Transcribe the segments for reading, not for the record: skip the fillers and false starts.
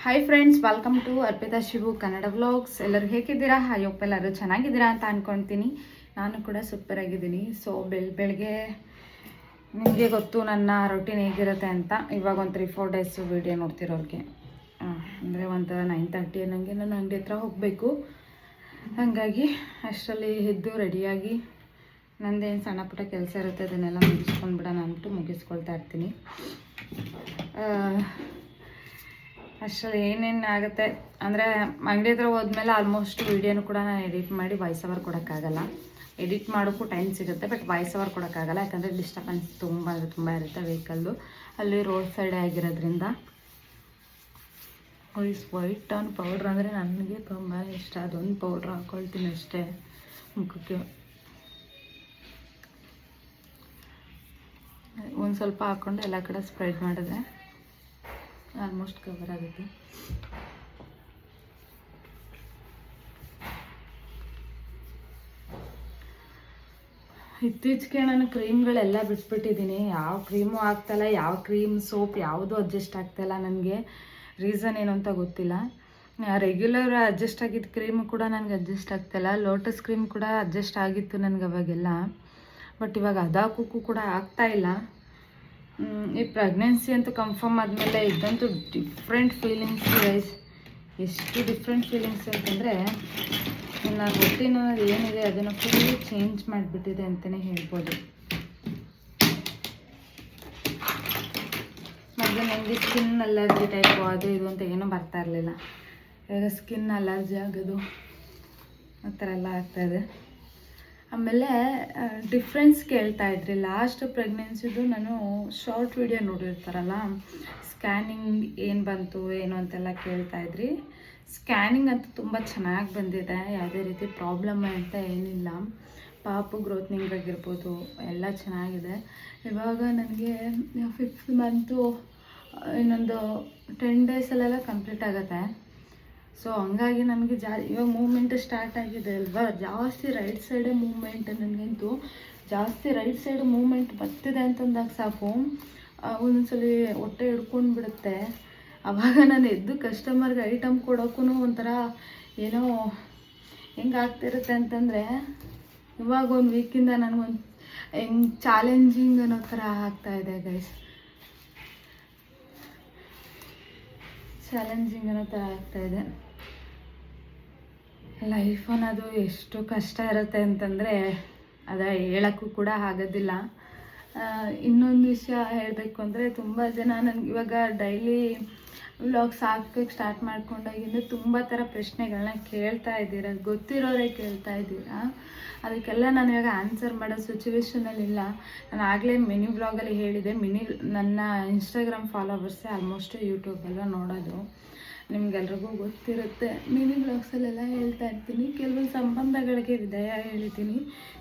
Hi friends, welcome to Arpita Shivu Kannada vlogs. ಎಲ್ಲರೂ ಹೇಗಿದ್ದೀರಾ? Hope ಎಲ್ಲರೂ ಚೆನ್ನಾಗಿದ್ದೀರಾ ಅಂತ ಅಂದ್ಕೊಳ್ತೀನಿ. ನಾನು ಕೂಡ ಸೂಪರ್ ಆಗಿದ್ದೀನಿ. ಸೊ ಬೆಳಗ್ಗೆ ನಿಮಗೆ ಗೊತ್ತು ನನ್ನ ರೊಟೀನ್ ಹೇಗಿರುತ್ತೆ ಅಂತ. ಇವಾಗ ಒಂದು 3-4 ಡೇಸು ವೀಡಿಯೋ ನೋಡ್ತಿರೋರಿಗೆ ಅಂದರೆ ಒಂದು 9:30 ಅನ್ನಂಗೆ ನಾನು ಅಂಗಡಿ ಹತ್ರ ಹೋಗಬೇಕು. ಹಾಗಾಗಿ ಅಷ್ಟರಲ್ಲಿ ಎದ್ದು ರೆಡಿಯಾಗಿ ನಂದೇನು ಸಣ್ಣ ಪುಟ್ಟ ಕೆಲಸ ಇರುತ್ತೆ ಅದನ್ನೆಲ್ಲ ಮುಗಿಸ್ಕೊಂಡ್ಬಿಡೋಣ ಅಂದ್ಬಿಟ್ಟು ಮುಗಿಸ್ಕೊಳ್ತಾ ಇರ್ತೀನಿ. ಅಷ್ಟರಲ್ಲಿ ಏನೇನು ಆಗುತ್ತೆ ಅಂದರೆ ಅಂಗಡಿ ಹತ್ರ ಹೋದ್ಮೇಲೆ ಆಲ್ಮೋಸ್ಟ್ ವೀಡಿಯೋನು ಕೂಡ ನಾನು ಎಡಿಟ್ ಮಾಡಿ ವಾಯ್ಸ್ ಓವರ್ ಕೊಡೋಕ್ಕಾಗಲ್ಲ. ಎಡಿಟ್ ಮಾಡೋಕ್ಕೂ ಟೈಮ್ ಸಿಗುತ್ತೆ, ಬಟ್ ವಾಯ್ಸ್ ಓವರ್ ಕೊಡೋಕ್ಕಾಗಲ್ಲ. ಯಾಕಂದರೆ ಡಿಸ್ಟರ್ಬೆನ್ಸ್ ತುಂಬ ಇರುತ್ತೆ ವೆಹಿಕಲ್ಲು. ಅಲ್ಲಿ ರೋಡ್ ಸೈಡೇ ಆಗಿರೋದ್ರಿಂದ. ವೈಟ್ ಟರ್ನ್ ಪೌಡ್ರ್ ಅಂದರೆ ನನಗೆ ತುಂಬ ಇಷ್ಟ. ಅದೊಂದು ಪೌಡ್ರ್ ಹಾಕ್ಕೊಳ್ತೀನಿ ಅಷ್ಟೇ ಮುಖಕ್ಕೆ. ಒಂದು ಸ್ವಲ್ಪ ಹಾಕ್ಕೊಂಡು ಎಲ್ಲ ಕಡೆ ಸ್ಪ್ರೆಡ್ ಮಾಡಿದ್ರೆ ಆಲ್ಮೋಸ್ಟ್ ಕವರ್ ಆಗುತ್ತೆ. ಇತ್ತೀಚೆಗೆ ನಾನು ಕ್ರೀಮ್ಗಳೆಲ್ಲ ಬಿಟ್ಬಿಟ್ಟಿದ್ದೀನಿ. ಯಾವ ಕ್ರೀಮು ಆಗ್ತಾಯಿಲ್ಲ, ಯಾವ ಕ್ರೀಮ್ ಸೋಪ್ ಯಾವುದೂ ಅಡ್ಜಸ್ಟ್ ಆಗ್ತಾಯಿಲ್ಲ ನನಗೆ. ರೀಸನ್ ಏನು ಅಂತ ಗೊತ್ತಿಲ್ಲ. ರೆಗ್ಯುಲರ್ ಅಡ್ಜಸ್ಟ್ ಆಗಿದ್ದ ಕ್ರೀಮು ಕೂಡ ನನಗೆ ಅಡ್ಜಸ್ಟ್ ಆಗ್ತಾಯಿಲ್ಲ. ಲೋಟಸ್ ಕ್ರೀಮ್ ಕೂಡ ಅಡ್ಜಸ್ಟ್ ಆಗಿತ್ತು ನನಗೆ ಅವಾಗೆಲ್ಲ, ಬಟ್ ಇವಾಗ ಅದಾಕೂ ಕೂಡ ಆಗ್ತಾಯಿಲ್ಲ. ಈ ಪ್ರೆಗ್ನೆನ್ಸಿ ಅಂತೂ ಕನ್ಫರ್ಮ್ ಆದಮೇಲೆ ಇದ್ದಂತೂ ಡಿಫ್ರೆಂಟ್ ಫೀಲಿಂಗ್ಸ್ ಗೈಸ್. ಎಷ್ಟು ಡಿಫ್ರೆಂಟ್ ಫೀಲಿಂಗ್ಸ್ ಅಂತಂದರೆ ನನ್ನ ರೊಟೀನ್ ಅನ್ನೋದು ಏನಿದೆ ಅದನ್ನು ಫುಲ್ ಚೇಂಜ್ ಮಾಡಿಬಿಟ್ಟಿದೆ ಅಂತಲೇ ಹೇಳ್ಬೋದು. ಮೊದಲು ನನಗೆ ಸ್ಕಿನ್ ಅಲರ್ಜಿ ಟೈಪು ಅದು ಇದು ಅಂತ ಏನೂ ಬರ್ತಾ ಇರಲಿಲ್ಲ. ಈಗ ಸ್ಕಿನ್ ಅಲರ್ಜಿ ಆಗೋದು ಆ ಥರ ಎಲ್ಲ ಆಗ್ತಾಯಿದೆ. ಆಮೇಲೆ ಡಿಫ್ರೆನ್ಸ್ ಕೇಳ್ತಾಯಿದ್ರಿ. ಲಾಸ್ಟ್ ಪ್ರೆಗ್ನೆನ್ಸಿದು ನಾನು ಶಾರ್ಟ್ ವಿಡಿಯೋ ನೋಡಿರ್ತಾರಲ್ಲ, ಸ್ಕ್ಯಾನಿಂಗ್ ಏನು ಬಂತು ಏನು ಅಂತೆಲ್ಲ ಕೇಳ್ತಾಯಿದ್ರಿ. ಸ್ಕ್ಯಾನಿಂಗ್ ಅಂತೂ ತುಂಬ ಚೆನ್ನಾಗಿ ಬಂದಿದೆ, ಯಾವುದೇ ರೀತಿ ಪ್ರಾಬ್ಲಮ್ ಅಂತ ಏನಿಲ್ಲ. ಪಾಪು ಗ್ರೋತ್ನಿಂಗ್ ಆಗಿರ್ಬೋದು ಎಲ್ಲ ಚೆನ್ನಾಗಿದೆ. ಇವಾಗ ನನಗೆ 5th ಮಂತು ಇನ್ನೊಂದು 10 ಡೇಸಲ್ಲೆಲ್ಲ ಕಂಪ್ಲೀಟ್ ಆಗುತ್ತೆ. ಸೊ ಹಂಗಾಗಿ ನನಗೆ ಇವಾಗ ಮೂವ್ಮೆಂಟ್ ಸ್ಟಾರ್ಟ್ ಆಗಿದೆ ಅಲ್ವಾ, ಜಾಸ್ತಿ ರೈಟ್ ಸೈಡೇ ಮೂವ್ಮೆಂಟ್. ನನಗಂತೂ ಜಾಸ್ತಿ ರೈಟ್ ಸೈಡ್ ಮೂವ್ಮೆಂಟ್ ಬರ್ತಿದೆ ಅಂತಂದಾಗ ಸಾಕು ಒಂದೊಂದ್ಸಲಿ ಹೊಟ್ಟೆ ಹಿಡ್ಕೊಂಡು ಬಿಡುತ್ತೆ. ಆವಾಗ ನಾನು ಎದ್ದು ಕಸ್ಟಮರ್ಗೆ ಐಟಮ್ ಕೊಡೋಕ್ಕೂ ಒಂಥರ ಏನೋ ಹೆಂಗಾಗ್ತಿರುತ್ತೆ ಅಂತಂದರೆ, ಇವಾಗ ಒಂದು ವೀಕಿಂದ ನನಗೊಂದು ಚಾಲೆಂಜಿಂಗ್ ಅನ್ನೋ ಥರ ಆಗ್ತಾಯಿದೆ ಗೈಸ್. ಚಾಲೆಂಜಿಂಗ್ ಅನ್ನೋ ಥರ ಆಗ್ತಾಯಿದೆ. ಲೈಫ್ ಅನ್ನೋದು ಎಷ್ಟು ಕಷ್ಟ ಇರುತ್ತೆ ಅಂತಂದರೆ ಅದು ಹೇಳೋಕ್ಕೂ ಕೂಡ ಆಗೋದಿಲ್ಲ. ಇನ್ನೊಂದು ವಿಷಯ ಹೇಳಬೇಕು ಅಂದರೆ, ತುಂಬ ಜನ ನನಗೆ ಇವಾಗ ಡೈಲಿ ವ್ಲಾಗ್ಸ್ ಹಾಕಕ್ಕೆ ಸ್ಟಾರ್ಟ್ ಮಾಡ್ಕೊಂಡಾಗಿಂದ ತುಂಬ ಥರ ಪ್ರಶ್ನೆಗಳನ್ನ ಕೇಳ್ತಾ ಇದ್ದೀರಾ, ಗೊತ್ತಿರೋರೇ ಕೇಳ್ತಾ ಇದ್ದೀರಾ. ಅದಕ್ಕೆಲ್ಲ ನಾನು ಇವಾಗ ಆನ್ಸರ್ ಮಾಡೋ ಸಿಚುವೇಷನಲ್ಲಿಲ್ಲ. ನಾನು ಆಗಲೇ ಮಿನಿ ವ್ಲಾಗಲ್ಲಿ ಹೇಳಿದೆ, ನನ್ನ ಇನ್ಸ್ಟಾಗ್ರಾಮ್ ಫಾಲೋವರ್ಸೇ ಆಲ್ಮೋಸ್ಟ್ ಯೂಟ್ಯೂಬೆಲ್ಲ ನೋಡೋದು. ನಿಮ್ಗೆಲ್ರಿಗೂ ಗೊತ್ತಿರುತ್ತೆ. ಮಿನಿ ವ್ಲಾಗ್ಸಲ್ಲೆಲ್ಲ ಹೇಳ್ತಾ ಇರ್ತೀನಿ, ಕೆಲವೊಂದು ಸಂಬಂಧಗಳಿಗೆ ವಿದಾಯ ಹೇಳಿದ್ದೀನಿ.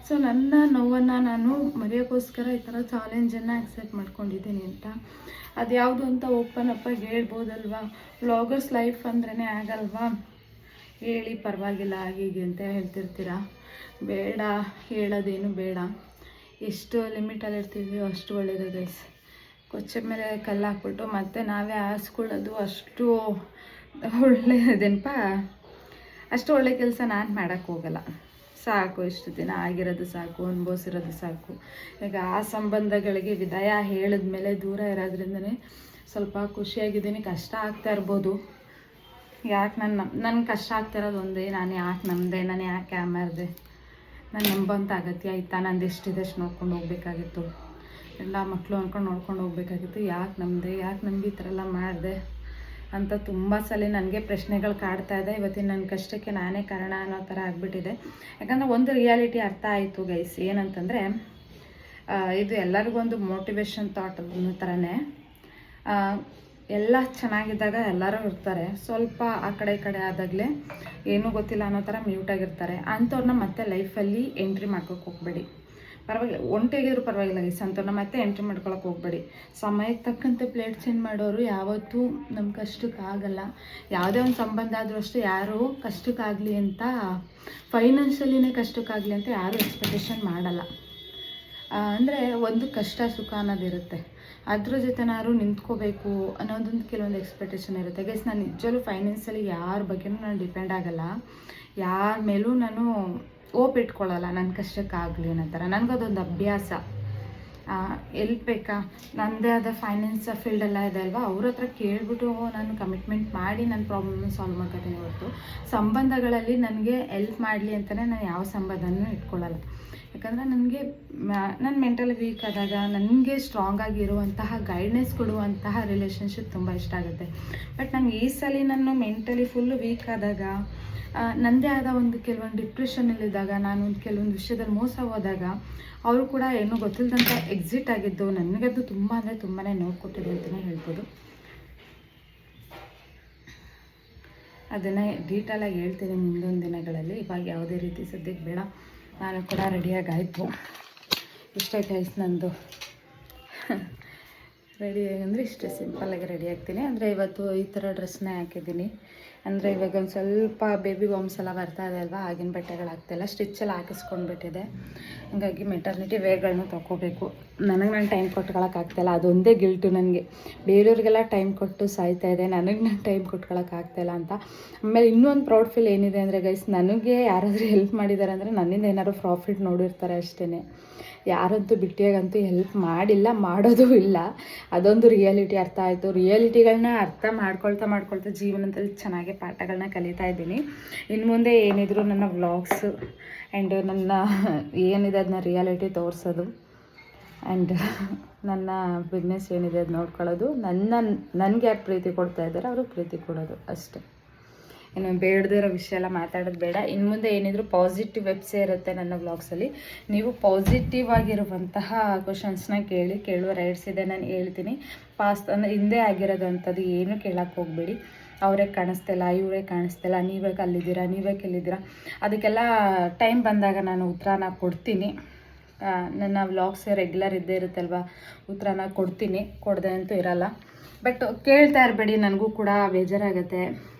ಸೊ ನನ್ನ ನೋವನ್ನು ನಾನು ಮರೆಯೋಕ್ಕೋಸ್ಕರ ಈ ಥರ ಚಾಲೆಂಜನ್ನು ಆಕ್ಸೆಪ್ಟ್ ಮಾಡ್ಕೊಂಡಿದ್ದೀನಿ ಅಂತ. ಅದು ಯಾವುದು ಅಂತ ಓಪನ್ ಅಪ್ಪಾಗಿ ಹೇಳ್ಬೋದಲ್ವಾ. ವ್ಲಾಗರ್ಸ್ ಲೈಫ್ ಅಂದ್ರೇ ಆಗಲ್ವಾ, ಹೇಳಿ ಪರವಾಗಿಲ್ಲ ಹೀಗೆ ಅಂತ ಹೇಳ್ತಿರ್ತೀರ. ಬೇಡ, ಹೇಳೋದೇನು ಬೇಡ. ಎಷ್ಟು ಲಿಮಿಟಲ್ಲಿ ಇರ್ತೀವಿ ಅಷ್ಟು ಒಳ್ಳೆಯದು ಗೈಸ್. ಕೊಚ್ಚೆ ಮೇಲೆ ಕಲ್ಲು ಹಾಕ್ಬಿಟ್ಟು ಮತ್ತೆ ನಾವೇ ಹಾಸ್ಕೊಳ್ಳೋದು ಅಷ್ಟು ಒಳ್ಳೆಯದೇನಪ್ಪ, ಅಷ್ಟು ಒಳ್ಳೆ ಕೆಲಸ ನಾನು ಮಾಡೋಕ್ಕೆ ಹೋಗಲ್ಲ. ಸಾಕು, ಇಷ್ಟು ದಿನ ಆಗಿರೋದು ಸಾಕು, ಅನುಭವಿಸಿರೋದು ಸಾಕು. ಈಗ ಆ ಸಂಬಂಧಗಳಿಗೆ ವಿದಾಯ ಹೇಳಿದ್ಮೇಲೆ ದೂರ ಇರೋದ್ರಿಂದನೇ ಸ್ವಲ್ಪ ಖುಷಿಯಾಗಿದ್ದೀನಿ. ಕಷ್ಟ ಆಗ್ತಾ ಇರ್ಬೋದು. ಯಾಕೆ ನನ್ನ ಕಷ್ಟ ಆಗ್ತಿರೋದು ಒಂದೇ, ನಾನು ಯಾಕೆ ನಂಬಿದೆ, ನಾನು ಯಾಕೆ ಆಮೇಲೆ ನಾನು ನಂಬೋಂಥ ಅಗತ್ಯ ಆಯಿತಾ? ನಂದು ಎಷ್ಟಿದಷ್ಟು ನೋಡ್ಕೊಂಡು ಹೋಗ್ಬೇಕಾಗಿತ್ತು, ಎಲ್ಲ ಮಕ್ಕಳು ಅಂದ್ಕೊಂಡು ನೋಡ್ಕೊಂಡು ಹೋಗ್ಬೇಕಾಗಿತ್ತು. ಯಾಕೆ ನಮ್ಮದೆ, ಯಾಕೆ ನಮ್ಗೆ ಈ ಥರ ಎಲ್ಲ ಮಾಡಿದೆ ಅಂತ ತುಂಬ ಸಲ ನನಗೆ ಪ್ರಶ್ನೆಗಳು ಕಾಡ್ತಾ ಇದೆ. ಇವತ್ತಿನ ನನ್ನ ಕಷ್ಟಕ್ಕೆ ನಾನೇ ಕಾರಣ ಅನ್ನೋ ಥರ ಆಗಿಬಿಟ್ಟಿದೆ. ಯಾಕಂದರೆ ಒಂದು ರಿಯಾಲಿಟಿ ಅರ್ಥ ಆಯಿತು ಗೈಸ್. ಏನಂತಂದರೆ, ಇದು ಎಲ್ಲರಿಗೊಂದು ಮೋಟಿವೇಶನ್ ಥಾಟ್ ಅನ್ನೋ ಥರನೇ. ಎಲ್ಲ ಚೆನ್ನಾಗಿದ್ದಾಗ ಎಲ್ಲರೂ ಇರ್ತಾರೆ, ಸ್ವಲ್ಪ ಆ ಕಡೆ ಈ ಕಡೆ ಆದಾಗಲೇ ಏನೂ ಗೊತ್ತಿಲ್ಲ ಅನ್ನೋ ಥರ ಮ್ಯೂಟಾಗಿರ್ತಾರೆ. ಅಂಥವ್ರನ್ನ ಮತ್ತೆ ಲೈಫಲ್ಲಿ ಎಂಟ್ರಿ ಮಾಡ್ಕೋಕ್ಕೆ ಹೋಗ್ಬೇಡಿ. ಪರವಾಗಿಲ್ಲ, ಒಂಟಿಯಾಗಿದ್ರು ಪರವಾಗಿಲ್ಲ ಗೈಸ್, ಅಂಥವ್ರನ್ನ ಮತ್ತೆ ಎಂಟ್ರಿ ಮಾಡ್ಕೊಳಕ್ಕೆ ಹೋಗ್ಬೇಡಿ. ಸಮಯಕ್ಕೆ ತಕ್ಕಂತೆ ಪ್ಲೇಟ್ ಚೇಂಜ್ ಮಾಡೋರು ಯಾವತ್ತೂ ನಮ್ಮ ಕಷ್ಟಕ್ಕಾಗಲ್ಲ. ಯಾವುದೇ ಒಂದು ಸಂಬಂಧ ಆದರೂ ಅಷ್ಟೇ, ಯಾರೂ ಕಷ್ಟಕ್ಕಾಗಲಿ ಅಂತ, ಫೈನಾನ್ಷಿಯಲಿನೇ ಕಷ್ಟಕ್ಕಾಗಲಿ ಅಂತ ಯಾರೂ ಎಕ್ಸ್ಪೆಕ್ಟೇಷನ್ ಮಾಡಲ್ಲ. ಅಂದರೆ ಒಂದು ಕಷ್ಟ ಸುಖ ಅನ್ನೋದಿರುತ್ತೆ. ಅದ್ರ ಜೊತೆನಾದ್ರು ನಿಂತ್ಕೋಬೇಕು ಅನ್ನೋದೊಂದು ಕೆಲವೊಂದು ಎಕ್ಸ್ಪೆಕ್ಟೇಷನ್ ಇರುತ್ತೆ ಗೈಸ್. ನಾನು ನಿಜವೂ ಫೈನಾನ್ಸಲ್ಲಿ ಯಾರ ಬಗ್ಗೆನೂ ನಾನು ಡಿಪೆಂಡ್ ಆಗಲ್ಲ, ಯಾರ ಮೇಲೂ ನಾನು ಓಪ್ ಇಟ್ಕೊಳ್ಳಲ್ಲ ನನ್ನ ಕಷ್ಟಕ್ಕಾಗಲಿ ಅನ್ನೋ ಥರ. ನನಗದೊಂದು ಅಭ್ಯಾಸ. ಎಲ್ಲಿ ಬೇಕಾ ನನ್ನದೇ ಆದ ಫೈನಾನ್ಸ್ ಫೀಲ್ಡೆಲ್ಲ ಇದೆ ಅಲ್ವಾ, ಅವ್ರ ಹತ್ರ ಕೇಳಿಬಿಟ್ಟು ನಾನು ಕಮಿಟ್ಮೆಂಟ್ ಮಾಡಿ ನನ್ನ ಪ್ರಾಬ್ಲಮ್ನ ಸಾಲ್ವ್ ಮಾಡ್ಕೊತೀನಿ ಹೊರತು ಸಂಬಂಧಗಳಲ್ಲಿ ನನಗೆ ಎಲ್ಪ್ ಮಾಡಲಿ ಅಂತಲೇ ನಾನು ಯಾವ ಸಂಬಂಧನೂ ಇಟ್ಕೊಳ್ಳಲ್ಲ. ಯಾಕಂದರೆ ನನಗೆ ನನ್ನ ಮೆಂಟಲಿ ವೀಕ್ ಆದಾಗ ನನಗೆ ಸ್ಟ್ರಾಂಗ್ ಆಗಿರುವಂತಹ ಗೈಡ್ನೆಸ್ ಕೊಡುವಂತಹ ರಿಲೇಷನ್ಶಿಪ್ ತುಂಬ ಇಷ್ಟ ಆಗುತ್ತೆ. ಬಟ್ ನಂಗೆ ಈ ಸಲ ನಾನು ಮೆಂಟಲಿ ಫುಲ್ಲು ವೀಕ್ ಆದಾಗ, ನನ್ನದೇ ಆದ ಒಂದು ಕೆಲವೊಂದು ಡಿಪ್ರೆಷನಲ್ಲಿದ್ದಾಗ, ನಾನು ಕೆಲವೊಂದು ವಿಷಯದಲ್ಲಿ ಮೋಸ ಹೋದಾಗ ಅವರು ಕೂಡ ಏನೂ ಗೊತ್ತಿಲ್ಲದಂತ ಎಕ್ಸಿಟ್ ಆಗಿದ್ದು ನನಗದು ತುಂಬ ಅಂದರೆ ತುಂಬಾ ನೋವು ಕೊಟ್ಟಿದೆ ಅಂತಲೇ ಹೇಳ್ಬೋದು. ಅದನ್ನು ಡೀಟೇಲಾಗಿ ಹೇಳ್ತೀನಿ ಮುಂದೊಂದು ದಿನಗಳಲ್ಲಿ. ಇವಾಗ ಯಾವುದೇ ರೀತಿ ಸದ್ಯಕ್ಕೆ ಬೇಡ. ನಾನು ಕೂಡ ರೆಡಿಯಾಗಿ ಆಯಿತು. ಇಷ್ಟೇ ಗೈಸ್ ನಂದು ರೆಡಿ ಅಂದರೆ ಇಷ್ಟೇ ಸಿಂಪಲ್ಲಾಗಿ ರೆಡಿ ಆಗ್ತೀನಿ. ಅಂದರೆ ಇವತ್ತು ಈ ಥರ ಡ್ರೆಸ್ನೇ ಹಾಕಿದ್ದೀನಿ. ಅಂದರೆ ಇವಾಗ ಒಂದು ಸ್ವಲ್ಪ ಬೇಬಿ ಬಾಂಬ್ಸ್ ಎಲ್ಲ ಬರ್ತಾ ಇದೆ ಅಲ್ವಾ, ಆಗಿನ ಬಟ್ಟೆಗಳಾಗ್ತಾಯಿಲ್ಲ, ಸ್ಟಿಚ್ಚೆಲ್ಲ ಹಾಕಿಸ್ಕೊಂಡ್ಬಿಟ್ಟಿದೆ. ಹಾಗಾಗಿ ಮೆಟರ್ನಿಟಿ ವೇರ್ಗಳನ್ನ ತೊಗೋಬೇಕು. ನನಗೆ ನಾನು ಟೈಮ್ ಕೊಟ್ಕೊಳ್ಳೋಕ್ಕಾಗ್ತಾಯಿಲ್ಲ, ಅದೊಂದೇ ಗಿಲ್ಟು ನನಗೆ. ಬೇರೆಯವ್ರಿಗೆಲ್ಲ ಟೈಮ್ ಕೊಟ್ಟು ಸಾಯ್ತಾ ಇದೆ, ನನಗೆ ನಾನು ಟೈಮ್ ಕೊಟ್ಕೊಳ್ಳೋಕ್ಕಾಗ್ತಾಯಿಲ್ಲ ಅಂತ. ಆಮೇಲೆ ಇನ್ನೊಂದು ಪ್ರೌಡ್ ಫೀಲ್ ಏನಿದೆ ಅಂದರೆ ಗೈಸ್, ನನಗೆ ಯಾರಾದರೂ ಹೆಲ್ಪ್ ಮಾಡಿದ್ದಾರೆ ಅಂದರೆ ನನ್ನಿಂದ ಏನಾದ್ರು ಪ್ರಾಫಿಟ್ ನೋಡಿರ್ತಾರೆ ಅಷ್ಟೇ. ಯಾರಂತೂ ಬಿಟ್ಟಿಯಾಗಂತೂ ಹೆಲ್ಪ್ ಮಾಡಿಲ್ಲ, ಮಾಡೋದು ಇಲ್ಲ. ಅದೊಂದು ರಿಯಾಲಿಟಿ ಅರ್ಥ ಆಯಿತು. ರಿಯಾಲಿಟಿಗಳನ್ನ ಅರ್ಥ ಮಾಡ್ಕೊಳ್ತಾ ಜೀವನದಲ್ಲಿ ಚೆನ್ನಾಗಿ ಪಾಠಗಳನ್ನ ಕಲಿತಾ ಇದ್ದೀನಿ. ಇನ್ನು ಮುಂದೆ ಏನಿದ್ರು ನನ್ನ ವ್ಲಾಗ್ಸು ಆ್ಯಂಡ್ ನನ್ನ ಏನಿದೆ ಅದನ್ನ ರಿಯಾಲಿಟಿ ತೋರಿಸೋದು ಆ್ಯಂಡ್ ನನ್ನ ಬಿಸ್ನೆಸ್ ಏನಿದೆ ಅದು ನೋಡ್ಕೊಳ್ಳೋದು. ನನಗೆ ಯಾರು ಪ್ರೀತಿ ಕೊಡ್ತಾ ಇದ್ದಾರೆ ಅವ್ರಿಗೆ ಪ್ರೀತಿ ಕೊಡೋದು ಅಷ್ಟೇ. ಇನ್ನು ಬೇಡದಿರೋ ವಿಷಯ ಎಲ್ಲ ಮಾತಾಡೋದು ಬೇಡ. ಇನ್ನು ಮುಂದೆ ಏನಿದ್ರು ಪಾಸಿಟಿವ್ ವೆಬ್ಸೇ ಇರುತ್ತೆ ನನ್ನ ವ್ಲಾಗ್ಸಲ್ಲಿ. ನೀವು ಪಾಸಿಟಿವ್ ಆಗಿರುವಂತಹ ಕ್ವಶನ್ಸ್ನ ಕೇಳುವ ರೈಟ್ಸ್ ಇದೆ, ನಾನು ಹೇಳ್ತೀನಿ. ಪಾಸ್ಟ್ ಅಂದರೆ ಹಿಂದೆ ಆಗಿರೋದು ಅಂಥದ್ದು ಏನೂ ಕೇಳೋಕ್ಕೆ ಹೋಗಬೇಡಿ. ಅವರೇ ಕಾಣಿಸ್ತಿಲ್ಲ, ಇವರೇ ಕಾಣಿಸ್ತಿಲ್ಲ, ನೀವೇ ಅಲ್ಲಿದ್ದೀರಾ, ನೀವೇ ಕೆಲ್ಲಿದ್ದೀರಾ, ಅದಕ್ಕೆಲ್ಲ ಟೈಮ್ ಬಂದಾಗ ನಾನು ಉತ್ತರನ ಕೊಡ್ತೀನಿ. ನನ್ನ ವ್ಲಾಗ್ಸ್ ರೆಗ್ಯುಲರ್ ಇದ್ದೇ ಇರುತ್ತಲ್ವ, ಉತ್ತರನ ಕೊಡ್ತೀನಿ, ಕೊಡದೆ ಅಂತೂ ಇರಲ್ಲ. ಬಟ್ ಕೇಳ್ತಾ ಇರಬೇಡಿ, ನನಗೂ ಕೂಡ ಬೇಜಾರಾಗುತ್ತೆ.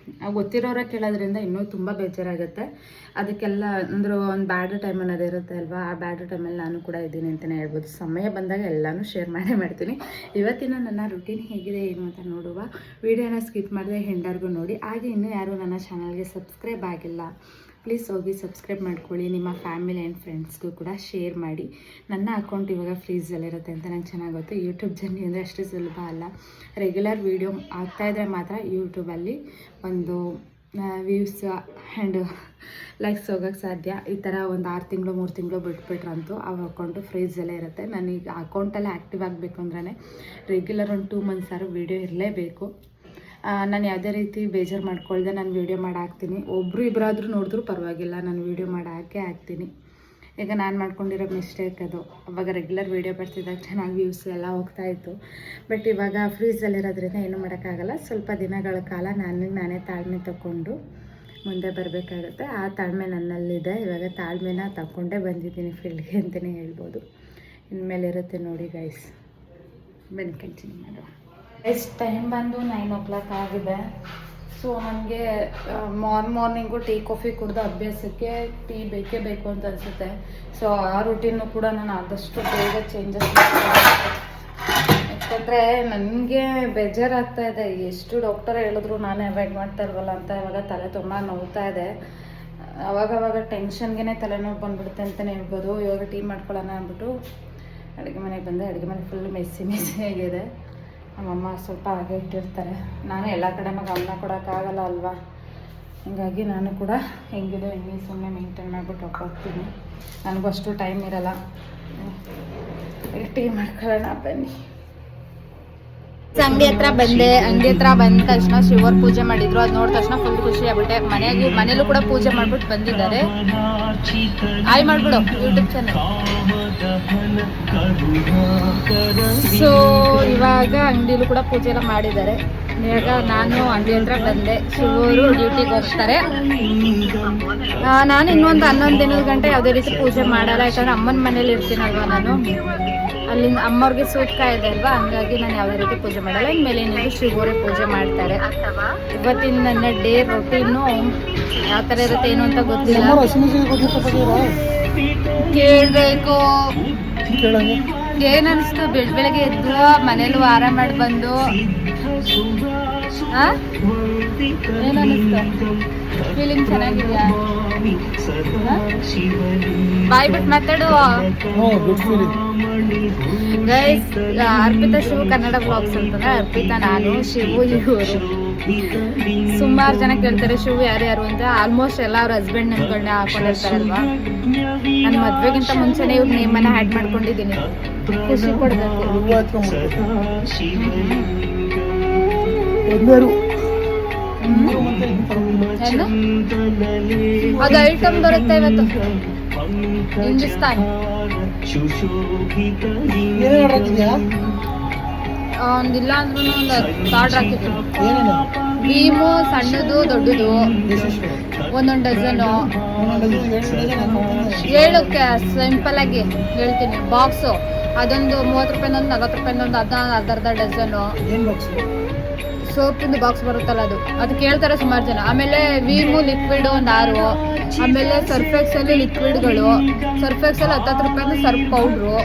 ಗೊತ್ತಿರೋರ ಕೇಳೋದ್ರಿಂದ ಇನ್ನೂ ತುಂಬ ಬೇಜಾರಾಗುತ್ತೆ. ಅದಕ್ಕೆಲ್ಲ ಅಂದ್ರೆ ಒಂದು ಬ್ಯಾಡ್ ಟೈಮ್ ಅನ್ನೋದು ಇರುತ್ತೆ ಅಲ್ವಾ, ಆ ಬ್ಯಾಡ್ ಟೈಮಲ್ಲಿ ನಾನು ಕೂಡ ಇದ್ದೀನಿ ಅಂತಲೇ ಹೇಳ್ಬೋದು. ಸಮಯ ಬಂದಾಗ ಎಲ್ಲನೂ ಶೇರ್ ಮಾಡ್ತೀನಿ. ಇವತ್ತಿನ ನನ್ನ ರುಟೀನ್ ಹೇಗಿದೆ ಏನು ಅಂತ ನೋಡುವ. ವಿಡಿಯೋನ ಸ್ಕಿಪ್ ಮಾಡಿದೆ ಎಂಡವರೆಗೂ ನೋಡಿ. ಹಾಗೆ ಇನ್ನೂ ಯಾರು ನನ್ನ ಚಾನಲ್ಗೆ ಸಬ್ಸ್ಕ್ರೈಬ್ ಆಗಿಲ್ಲ, ಪ್ಲೀಸ್ ಹೋಗಿ ಸಬ್ಸ್ಕ್ರೈಬ್ ಮಾಡ್ಕೊಳ್ಳಿ. ನಿಮ್ಮ ಫ್ಯಾಮಿಲಿ ಆ್ಯಂಡ್ ಫ್ರೆಂಡ್ಸ್ಗೂ ಕೂಡ ಶೇರ್ ಮಾಡಿ. ನನ್ನ ಅಕೌಂಟ್ ಇವಾಗ ಫ್ರೀಸಲ್ಲಿರುತ್ತೆ ಅಂತ ನಂಗೆ ಚೆನ್ನಾಗಿ ಗೊತ್ತು. ಯೂಟ್ಯೂಬ್ ಜರ್ನಿ ಅಂದರೆ ಅಷ್ಟು ಸುಲಭ ಅಲ್ಲ. ರೆಗ್ಯುಲರ್ ವೀಡಿಯೋ ಆಗ್ತಾಯಿದ್ರೆ ಮಾತ್ರ ಯೂಟ್ಯೂಬಲ್ಲಿ ಒಂದು ವ್ಯೂಸ್ ಆ್ಯಂಡ್ ಲೈಕ್ಸ್ ಹೋಗೋಕ್ಕೆ ಸಾಧ್ಯ. ಈ ಥರ ಒಂದು 6 ತಿಂಗಳು 3 ತಿಂಗಳು ಬಿಟ್ಬಿಟ್ರಂತೂ ಆ ಅಕೌಂಟು ಫ್ರೀಸಲ್ಲೇ ಇರುತ್ತೆ. ನನಗೆ ಅಕೌಂಟಲ್ಲಿ ಆ್ಯಕ್ಟಿವ್ ಆಗಬೇಕು ಅಂದ್ರೆ ರೆಗ್ಯುಲರ್ ಒಂದು 2 ಮಂತ್ಸ್ ಆದ್ರೂ ವೀಡಿಯೋ ಇರಲೇಬೇಕು. ನಾನು ಯಾವುದೇ ರೀತಿ ಬೇಜಾರು ಮಾಡ್ಕೊಳ್ದೆ ನಾನು ವೀಡಿಯೋ ಮಾಡಿ ಹಾಕ್ತೀನಿ. ಒಬ್ಬರು ಇಬ್ಬರಾದರೂ ನೋಡಿದ್ರೂ ಪರವಾಗಿಲ್ಲ, ನಾನು ವೀಡಿಯೋ ಮಾಡಿ ಹಾಕ್ತೀನಿ. ಈಗ ನಾನು ಮಾಡ್ಕೊಂಡಿರೋ ಮಿಸ್ಟೇಕ್ ಅದು. ಅವಾಗ ರೆಗ್ಯುಲರ್ ವೀಡಿಯೋ ಬರ್ತಿದ್ದಾಗ ಚೆನ್ನಾಗಿ ವ್ಯೂಸ್ ಎಲ್ಲ ಹೋಗ್ತಾಯಿತ್ತು. ಬಟ್ ಇವಾಗ ಫ್ರೀಸಲ್ಲಿರೋದ್ರಿಂದ ಏನೂ ಮಾಡೋಕ್ಕಾಗಲ್ಲ. ಸ್ವಲ್ಪ ದಿನಗಳ ಕಾಲ ನಾನೇ ತಾಳ್ಮೆ ತಗೊಂಡು ಮುಂದೆ ಬರಬೇಕಾಗುತ್ತೆ. ಆ ತಾಳ್ಮೆ ನನ್ನಲ್ಲಿದೆ. ಇವಾಗ ತಾಳ್ಮೆನ ತಗೊಂಡೇ ಬಂದಿದ್ದೀನಿ ಫೀಲ್ಡ್ಗೆ ಅಂತಲೇ ಹೇಳ್ಬೋದು. ಇನ್ಮೇಲೆ ಇರುತ್ತೆ ನೋಡಿ ಗೈಸ್. ಬನ್ನಿ ಕಂಟಿನ್ಯೂ ಮಾಡುವ. ಎಷ್ಟು ಟೈಮ್ ಬಂದು 9 o'clock ಆಗಿದೆ. ಸೊ ನನಗೆ ಮಾರ್ನಿಂಗು ಟೀ ಕಾಫಿ ಕುಡ್ದು ಅಭ್ಯಾಸಕ್ಕೆ ಟೀ ಬೇಕೇ ಬೇಕು ಅಂತ ಅನಿಸುತ್ತೆ. ಸೊ ಆ ರೂಟೀನು ಕೂಡ ನಾನು ಆದಷ್ಟು ಬೇಗ ಚೇಂಜಸ್ ಮಾಡ್ತೀನಿ. ಯಾಕಂದರೆ ನನಗೆ ಬೇಜಾರಾಗ್ತಾ ಇದೆ. ಎಷ್ಟು ಡಾಕ್ಟರ್ ಹೇಳಿದ್ರು ನಾನೇ ಅವಾಯ್ಡ್ ಮಾಡ್ತಾ ಇಲ್ವಲ್ಲ ಅಂತ ಇವಾಗ ತಲೆ ತುಂಬ ನೋವ್ತಾ ಇದೆ. ಅವಾಗವಾಗ ಟೆನ್ಷನ್ಗೆ ತಲೆನೋವು ಬಂದ್ಬಿಡುತ್ತೆ ಅಂತಲೇ ಹೇಳ್ಬೋದು. ಇವಾಗ ಟೀ ಮಾಡ್ಕೊಳ್ಳೋಣ ಅಂದ್ಬಿಟ್ಟು ಅಡುಗೆ ಮನೆಗೆ ಬಂದೆ. ಅಡುಗೆ ಮನೆ ಫುಲ್ ಮೆಸ್ಸಿ ಆಗಿದೆ. ನಮ್ಮಮ್ಮ ಸ್ವಲ್ಪ ಹಾಗೆ ಇಟ್ಟಿರ್ತಾರೆ. ನಾನು ಎಲ್ಲ ಕಡೆನೂ ಗಮನ ಕೊಡೋಕ್ಕಾಗಲ್ಲ ಅಲ್ವಾ, ಹೀಗಾಗಿ ನಾನು ಕೂಡ ಹೆಂಗಿದೆ ಹೆಂಗೆ ಸುಮ್ಮನೆ ಮೇಂಟೈನ್ ಮಾಡಿಬಿಟ್ಟು ಹೋಗ್ತೀನಿ. ನನಗೂ ಅಷ್ಟು ಟೈಮ್ ಇರಲ್ಲ. ಟೀ ಮಾಡ್ಕೊಳ್ಳೋಣ ಬನ್ನಿ. ಅಂಗಡಿ ಹತ್ರ ಬಂದೆ. ಅಂಗಡಿ ಹತ್ರ ಬಂದ ತಕ್ಷಣ ಶಿವರ್ ಪೂಜೆ ಮಾಡಿದ್ರು. ಅದು ನೋಡಿದ ತಕ್ಷಣ ಫುಲ್ ಖುಷಿ ಆಗ್ಬಿಟ್ಟೆ. ಮನೇಲೂ ಕೂಡ ಪೂಜೆ ಮಾಡ್ಬಿಟ್ಟು ಬಂದಿದ್ದಾರೆ. ಆಯ್ ಮಾಡ್ಬಿಡು ಯೂಟ್ಯೂಬ್ ಚಾನಲ್. ಸೊ ಇವಾಗ ಅಂಗಡಿಲೂ ಕೂಡ ಪೂಜೆ ಎಲ್ಲ ಮಾಡಿದ್ದಾರೆ. ಇವಾಗ ನಾನು ಅಂಗಡಿ ಹತ್ರ ಬಂದೆ. ಶಿವರು ಡ್ಯೂಟಿಗೆ ಹೋಗ್ತಾರೆ. ನಾನು ಇನ್ನೊಂದು 11 ಗಂಟೆ ಯಾವುದೇ ರೀತಿ ಪೂಜೆ ಮಾಡಲ್ಲ. ಯಾಕಂದ್ರೆ ಅಮ್ಮನ ಮನೇಲಿ ಇರ್ತೀನಲ್ವ ನಾನು. ಅಲ್ಲಿಂದ ಅಮ್ಮವ್ರಿಗೆ ಸೂತ್ಕ ಇದೆ ಅಲ್ವಾ, ಹಂಗಾಗಿ ನಾನು ಯಾವುದೇ ರೀತಿ ಪೂಜೆ ಮಾಡಲ್ಲ. ಇನ್ಮೇಲೆ ಏನಿದ್ರು ಶಿವರೇ ಪೂಜೆ ಮಾಡ್ತಾರೆ. ಇವತ್ತಿನ ನನ್ನ ಡೇ ರೊಟೀನು ಯಾವ ಥರ ಇರುತ್ತೆ ಏನು ಅಂತ ಗೊತ್ತಿಲ್ಲ. ಕೇಳಬೇಕು. ಏನ್ ಅನಿಸ್ತು ಬೆಳಗ್ಗೆ ಎದ್ದು ಮನೇಲಿ ವಾರ ಮಾಡಿ ಬಂದು ಏನ್ ಅನಿಸ್ತು? ಫೀಲಿಂಗ್ ಚೆನ್ನಾಗಿದ್ಯಾ? ಬಾಯ್ ಬಿಟ್ಟು ಮಾತಾಡು ಗೈಸ್. ಅರ್ಪಿತಾ ಶಿವು ಕನ್ನಡ ಬ್ಲಾಗ್ಸ್ ಅಂತಂದ್ರೆ ಅರ್ಪಿತಾ, ನಾನು, ಶಿವು, ಇವರು. ಸುಮಾರು ಜನ ಕೇಳ್ತಾರೆ ಶಿವು ಯಾರು ಅಂತ. ಆಲ್ಮೋಸ್ಟ್ ಎಲ್ಲ ಅವ್ರ ಹಸ್ಬೆಂಡ್ ನೇಮ್ಗಳನ್ನ ಹಾಕೊಂಡಿರ್ತಾರಲ್ವಾ. ನಾನು ಮದ್ವೆಗಿಂತ ಮುಂಚೆನೆ ಇವ್ರ ನೇಮನ್ನ ಆ್ಯಡ್ ಮಾಡ್ಕೊಂಡಿದ್ದೀನಿ. ಖುಷಿ ಕೊಡ್ಬೇಕು. ಅದು ಐಟಮ್ ಬರುತ್ತೆ ಇವತ್ತು ಹಿಂದೂಸ್ತಾನ್. ಒಂದಿಲ್ಲ ಅಂದ್ರೂ ಒಂದು ಆರ್ಡರ್ ಹಾಕಿದ್ದೀನಿ. ಕ್ರೀಮು ಸಣ್ಣದು ದೊಡ್ಡದು ಒಂದೊಂದು ಡಜನು. ಹೇಳಕ್ಕೆ ಸಿಂಪಲ್ ಆಗಿ ಹೇಳ್ತೀನಿ. ಬಾಕ್ಸು ಅದೊಂದು 30 ರೂಪಾಯಿಂದೊಂದು 40 ರೂಪಾಯಿಂದೊಂದು ಅರ್ಧ ಡಜನು. ಸೋಪಿಂದು ಬಾಕ್ಸ್ ಬರುತ್ತಲ್ಲ ಅದು ಕೇಳ್ತಾರೆ ಸುಮಾರು ಜನ. ಆಮೇಲೆ ವೀಮು ಲಿಕ್ವಿಡ್ ಒಂದು 6. ಆಮೇಲೆ ಸರ್ಫೆಕ್ಸಲ್ಲಿ ಲಿಕ್ವಿಡ್ಗಳು, ಸರ್ಫೆಕ್ಸಲ್ಲಿ 10 ರೂಪಾಯಿಂದ ಸರ್ಫ್ ಪೌಡ್ರು,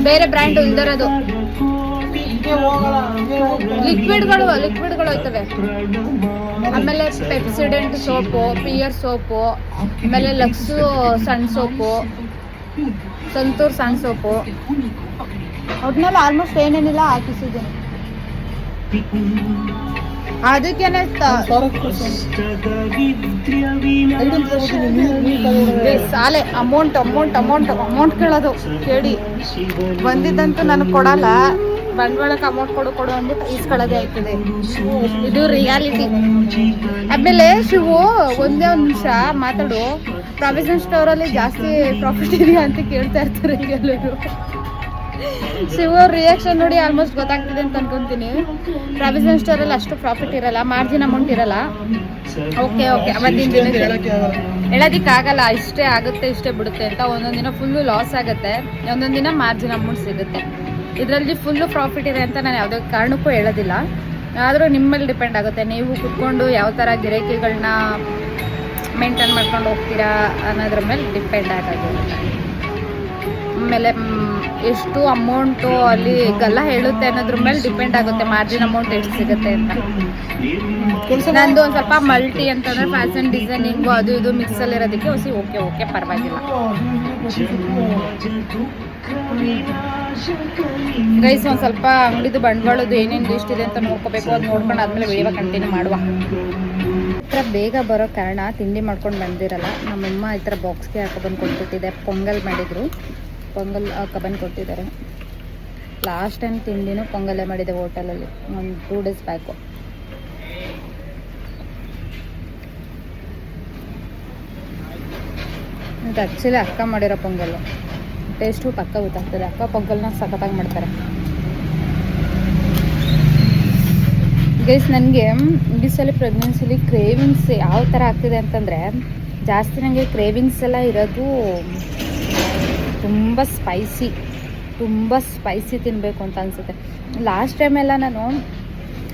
ಬೇರೆ ಬ್ರ್ಯಾಂಡು ಇಲ್ದಿರೋದು ಲಿಕ್ವಿಡ್ಗಳು ಹೋಯ್ತವೆ. ಆಮೇಲೆ ಪೆಪ್ಸಿಡೆಂಟ್ ಸೋಪು, ಪಿಯರ್ ಸೋಪು, ಆಮೇಲೆ ಲಕ್ಸು ಸಣ್ಣ ಸೋಪು, ಸಂತೂರ್ ಸಣ್ಣ ಸೋಪು, ಒಟ್ನಲ್ಲಿ ಆಲ್ಮೋಸ್ಟ್ ಏನೇನಿಲ್ಲ ಹಾಕಿಸಿದ್ದೀನಿ. ಅದಕ್ಕೇನೆ ಸಾಲೆ ಅಮೌಂಟ್ ಕೇಳೋದು ಕೇಳಿ ಬಂದಿದ್ದಂತೂ ನನಗೆ ಕೊಡಲ್ಲ. ಬಂಡವಾಳಕ್ಕೆ ಅಮೌಂಟ್ ಕೊಡು ಅಂದ್ಬಿಟ್ಟು ಈಸ್ಕೊಳ್ಳೋದೇ ಆಯ್ತದೆ. ಇದು ರಿಯಾಲಿಟಿ. ಆಮೇಲೆ ಶಿವು ಒಂದೇ ಒಂದು ನಿಮಿಷ ಮಾತಾಡು. ಪ್ರಾವಿಷನ್ ಸ್ಟೋರಲ್ಲಿ ಜಾಸ್ತಿ ಪ್ರಾಫಿಟ್ ಇದೆಯಾ ಅಂತ ಕೇಳ್ತಾ ಇರ್ತಾರೆ ಎಲ್ಲರೂ. ಶಿವು ರಿಯಾಕ್ಷನ್ ನೋಡಿ ಆಲ್ಮೋಸ್ಟ್ ಗೊತ್ತಾಗ್ತಿದೆ ಅಂತ ಅನ್ಕೊಂತೀನಿ. ಪ್ರಾವಿಷನ್ ಸ್ಟೋರಲ್ಲಿ ಅಷ್ಟು ಪ್ರಾಫಿಟ್ ಇರಲ್ಲ, ಮಾರ್ಜಿನ್ ಅಮೌಂಟ್ ಇರಲ್ಲ. ಓಕೆ ಅವತ್ತಿನ ದಿನ ಹೇಳೋದಕ್ಕಾಗಲ್ಲ, ಇಷ್ಟೇ ಆಗುತ್ತೆ ಇಷ್ಟೇ ಬಿಡುತ್ತೆ ಅಂತ. ಒಂದೊಂದು ದಿನ ಫುಲ್ಲು ಲಾಸ್ ಆಗುತ್ತೆ, ಒಂದೊಂದು ದಿನ ಮಾರ್ಜಿನ್ ಅಮೌಂಟ್ ಸಿಗುತ್ತೆ. ಇದರಲ್ಲಿ ಫುಲ್ಲು ಪ್ರಾಫಿಟ್ ಇದೆ ಅಂತ ನಾನು ಯಾವುದೇ ಕಾರಣಕ್ಕೂ ಹೇಳೋದಿಲ್ಲ. ಆದರೂ ನಿಮ್ಮಲ್ಲಿ ಡಿಪೆಂಡ್ ಆಗುತ್ತೆ. ನೀವು ಕುತ್ಕೊಂಡು ಯಾವ ಥರ ಗಿರಾಕಿಗಳನ್ನ ಮೇಂಟೈನ್ ಮಾಡ್ಕೊಂಡು ಹೋಗ್ತೀರಾ ಅನ್ನೋದ್ರ ಮೇಲೆ ಡಿಪೆಂಡ್ ಆಗೋದು. ಆಮೇಲೆ ಎಷ್ಟು ಅಮೌಂಟು ಅಲ್ಲಿ ಗಲ್ಲ ಹೇಳುತ್ತೆ ಅನ್ನೋದ್ರ ಮೇಲೆ ಡಿಪೆಂಡ್ ಆಗುತ್ತೆ ಮಾರ್ಜಿನ್ ಅಮೌಂಟ್ ಎಷ್ಟು ಸಿಗುತ್ತೆ ಅಂತ. ನಂದು ಒಂದು ಸ್ವಲ್ಪ ಮಲ್ಟಿ ಅಂತಂದರೆ ಫ್ಯಾಷನ್ ಡಿಸೈನಿಂಗು ಅದು ಇದು ಮಿಕ್ಸಲ್ಲಿರೋದಕ್ಕೆ ಓಕೆ ಪರವಾಗಿಲ್ಲ. ಗೈಸ್ ಒಂದು ಸ್ವಲ್ಪ ಅಂಗಡಿದು ಬಂಡವಾಳದ್ದು ಏನೇನು ಇಷ್ಟಿದೆ ಅಂತ ನೋಡ್ಕೋಬೇಕು. ಅದು ನೋಡ್ಕೊಂಡು ಆದಮೇಲೆ ವಿಡಿಯೋ ಕಂಟಿನ್ಯೂ ಮಾಡುವ. ಈ ಥರ ಬೇಗ ಬರೋ ಕಾರಣ ತಿಂಡಿ ಮಾಡ್ಕೊಂಡು ಬಂದಿರಲ್ಲ. ನಮ್ಮಮ್ಮ ಈ ಥರ ಬಾಕ್ಸ್ಗೆ ಹಾಕೊಬಂದು ಕೊಟ್ಬಿಟ್ಟಿದೆ. ಪೊಂಗಲ್ ಮಾಡಿದರು, ಪೊಂಗಲ್ ಹಾಕೊಬಂದು ಕೊಟ್ಟಿದ್ದಾರೆ. ಲಾಸ್ಟ್ ಟೈಮ್ ತಿಂಡಿನೂ ಪೊಂಗಲ್ಲೇ ಮಾಡಿದೆ ಹೋಟೆಲಲ್ಲಿ ಒಂದು 2 days ಬ್ಯಾಕು. ಇದು ಆ್ಯಕ್ಚುಲಿ ಅಕ್ಕ ಮಾಡಿರೋ ಪೊಂಗಲ್ಲು. ಟೇಸ್ಟು ಪಕ್ಕ ಗೊತ್ತಾಗ್ತದೆ. ಅಕ್ಕ ಪೊಂಗಲ್ನ ಸಖತ್ತಾಗಿ ಮಾಡ್ತಾರೆ. ಗೈಸ್ ನನಗೆ ಈ ಸಲ ಪ್ರೆಗ್ನೆನ್ಸಿಲಿ ಕ್ರೇವಿಂಗ್ಸ್ ಯಾವ ಥರ ಆಗ್ತಿದೆ ಅಂತಂದರೆ, ಜಾಸ್ತಿ ನನಗೆ ಕ್ರೇವಿಂಗ್ಸ್ ಎಲ್ಲ ಇರೋದು ತುಂಬ ಸ್ಪೈಸಿ ತಿನ್ನಬೇಕು ಅಂತ ಅನಿಸುತ್ತೆ. ಲಾಸ್ಟ್ ಟೈಮೆಲ್ಲ ನಾನು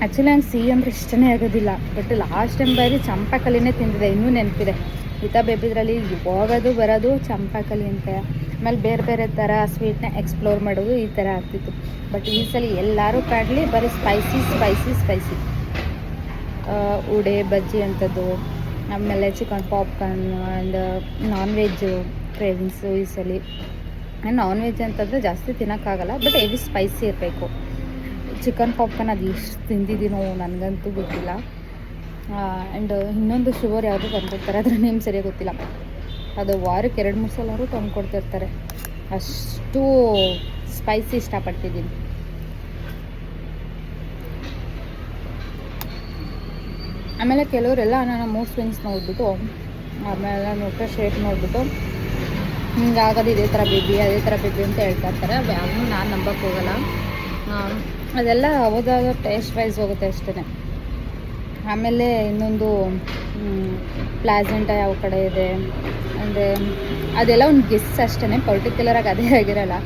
ಆ್ಯಕ್ಚುಲಿ ನಂಗೆ ಸಿಹಿ ಅಂದರೆ ಇಷ್ಟನೇ ಆಗೋದಿಲ್ಲ. ಬಟ್ ಲಾಸ್ಟ್ ಟೈಮ್ ಬರೀ ಚಂಪಾಕಲಿನೇ ತಿಂದಿದೆ. ಇನ್ನೂ ನೆನಪಿದೆ, ಹಿತಾ ಬೇಬಿದ್ರಲ್ಲಿ ಹೋಗೋದು ಬರೋದು ಚಂಪಾಕಲಿ ಅಂತ. ಆಮೇಲೆ ಬೇರೆ ಥರ ಸ್ವೀಟ್ನ ಎಕ್ಸ್ಪ್ಲೋರ್ ಮಾಡೋದು ಈ ಥರ ಆಗ್ತಿತ್ತು. ಬಟ್ ಈ ಸಲ ಎಲ್ಲರೂ ಕಾಡಲಿ ಬರೀ ಸ್ಪೈಸಿ ಉಡೆ ಬಜ್ಜಿ ಅಂಥದ್ದು, ಆಮೇಲೆ chicken popcorn and non veg cravings. ಈ ಸಲ ನಾನ್ ವೆಜ್ ಅಂತಂದರೆ ಜಾಸ್ತಿ ತಿನ್ನೋಕ್ಕಾಗಲ್ಲ, ಬಟ್ ಹೆವಿ ಸ್ಪೈಸಿ ಇರಬೇಕು. ಚಿಕನ್ ಪಾಪ್ಕಾರ್ನ್ ಅದು ಎಷ್ಟು ತಿಂದಿದ್ದೀನೋ ನನಗಂತೂ ಗೊತ್ತಿಲ್ಲ. ಆ್ಯಂಡ್ ಇನ್ನೊಂದು ಶುಗರ್ ಯಾವುದು ತಂದುಕೊಡ್ತಾರೆ, ಅದ್ರ ನೇಮ್ ಸರಿಯಾಗಿ ಗೊತ್ತಿಲ್ಲ. ಅದು ವಾರಕ್ಕೆ 2-3 ಸಲ ತಂದುಕೊಡ್ತಿರ್ತಾರೆ. ಅಷ್ಟು ಸ್ಪೈಸಿ ಇಷ್ಟಪಡ್ತಿದ್ದೀನಿ. ಆಮೇಲೆ ಕೆಲವರೆಲ್ಲ ನನ್ನ ಮೂಡ್ ಸ್ವಿಂಗ್ಸ್ ನೋಡಿಬಿಟ್ಟು, ಆಮೇಲೆ ನೋಡ್ತಾ ಶೇಪ್ ನೋಡಿಬಿಟ್ಟು ಹಿಂಗಾಗೋದು ಇದೇ ಥರ ಬೇಬಿ ಅಂತ ಹೇಳ್ತಾ ಇರ್ತಾರೆ. ಅದು ಯಾವನ್ನೂ ನಾನು ನಂಬಕ್ಕೆ ಹೋಗಲ್ಲ. ಅದೆಲ್ಲ ಅವಾಗ ಟೇಸ್ಟ್ ವೈಸ್ ಹೋಗುತ್ತೆ ಅಷ್ಟೇ. ಆಮೇಲೆ ಇನ್ನೊಂದು ಪ್ಲಾಸೆಂಟ ಯಾವ ಕಡೆ ಇದೆ ಅಂದರೆ ಅದೆಲ್ಲ ಒಂದು ಗೆಸ್ ಅಷ್ಟೇ. ಪರ್ಟಿಕ್ಯುಲರಾಗಿ ಅದೇ ಆಗಿರಲ್ಲ,